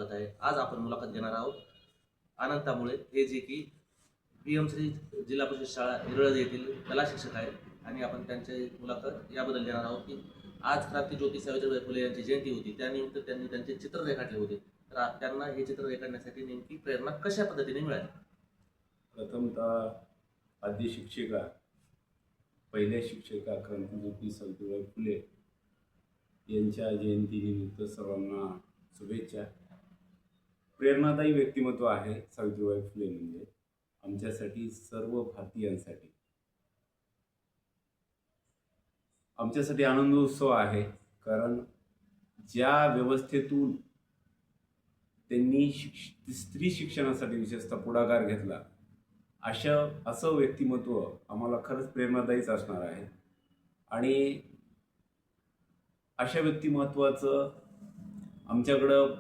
स्वागत आहे। आज आपण मुलाखत घेणार आहोत आनंद तांबोळे, हे जे की पीएमश्री जिल्हा परिषद शाळा इरळज येथील कला शिक्षक आहेत आणि आपण त्यांची मुलाखत याबद्दल घेणार आहोत की आज क्रांतिज्योती सावित्रीबाई फुले यांची जयंती होती, त्यानिमित्त त्यांनी त्यांचे चित्र रेखाटले होते। तर त्यांना हे चित्र रेखाटण्यासाठी नेमकी प्रेरणा कशा पद्धतीने मिळाली? प्रथमतः आद्य शिक्षिका, पहिल्या शिक्षिका क्रांतिज्योती सावित्रीबाई फुले यांच्या जयंतीनिमित्त सर्वांना शुभेच्छा। प्रेरणादायी व्यक्तिमत्व आहे सावित्रीबाई फुले म्हणजे आमच्यासाठी, सर्व भारतीयांसाठी। आमच्यासाठी आनंदोत्सव आहे, कारण ज्या व्यवस्थेतून त्यांनी स्त्री शिक्षणासाठी विशेषतः पुढाकार घेतला, असं व्यक्तिमत्व आम्हाला खरंच प्रेरणादायीच असणार आहे। आणि अशा व्यक्तिमत्वाचं आमच्याकडं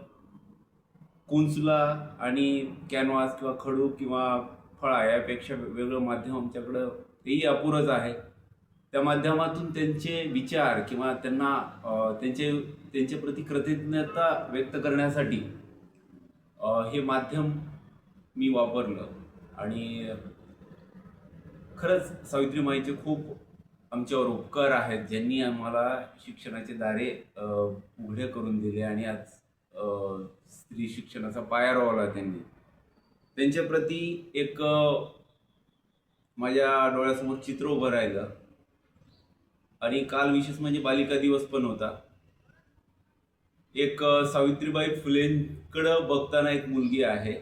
कुंचला आणि कॅनव्हास किंवा खडू किंवा फळा यापेक्षा वेगळं माध्यम आमच्याकडं तेही अपुरंच आहे। त्या माध्यमातून त्यांचे विचार किंवा त्यांना त्यांच्या प्रति कृतज्ञता व्यक्त करण्यासाठी हे माध्यम मी वापरलं। आणि खरंच सावित्रीमाईचे खूप आमच्यावर उपकार आहेत, ज्यांनी आम्हाला शिक्षणाचे दारे उघडे करून दिले आणि आज स्त्री शिक्षणाचा पाया रोवला त्यांनी। त्यांच्या प्रती एक माझ्या डोळ्यासमोर चित्र उभं राहिलं। आणि काल विशेष म्हणजे बालिका दिवस पण होता। एक सावित्रीबाई फुलेंकडं बघताना एक मुलगी आहे,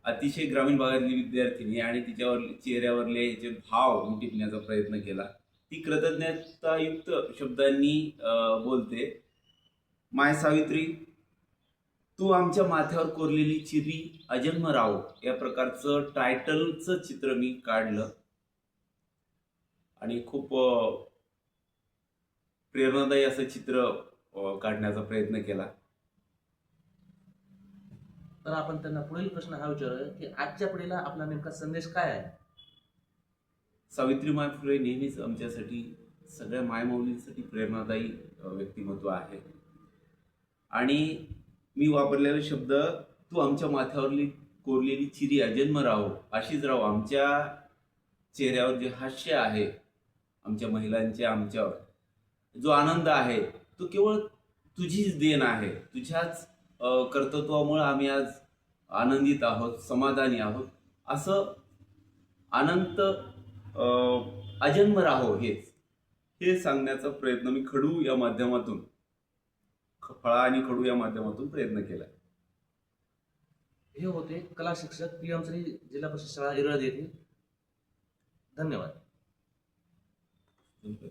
अतिशय ग्रामीण भागातली विद्यार्थिनी, आणि तिच्यावर चेहऱ्यावरले जे भाव मी टिपण्याचा प्रयत्न केला। ती कृतज्ञतायुक्त शब्दांनी बोलते, माय सावित्री, तू आमच्या माथ्यावर कोरलेली चिरी अजन्म राहो, या प्रकारचं टायटलचं चित्र मी काढलं आणि खूप प्रेरणादायी असं चित्र काढण्याचा प्रयत्न केला। तर आपण त्यांना पुढील प्रश्न हा विचारूया की आजच्या पिढीला आपला नेमका संदेश काय आहे? सावित्रीबाई फुले नेहमीच आमच्यासाठी, सगळ्या मायमौलींसाठी प्रेरणादायी व्यक्तिमत्व आहे। आणि मी वापरलेले शब्द, तू आमच्या माथ्यावरली कोरलेली चिरी अजन्म राहो, अशीच राहो। आमच्या चेहऱ्यावर जे हास्य आहे, आमच्या महिलांचे आमच्यावर जो आनंद आहे, तो केवळ तुझीच देण आहे। तुझ्याच कर्तृत्वामुळे आम्ही आज आनंदित आहोत, समाधानी आहोत। असं अनंत अजन्म राहो हे सांगण्याचा प्रयत्न मी खडू या माध्यमातून, फळा आणि खडू या माध्यमातून प्रयत्न केला। हे होते कला शिक्षक पीएमश्री जिल्हा परिषद शाळा इरळज येथील। धन्यवाद।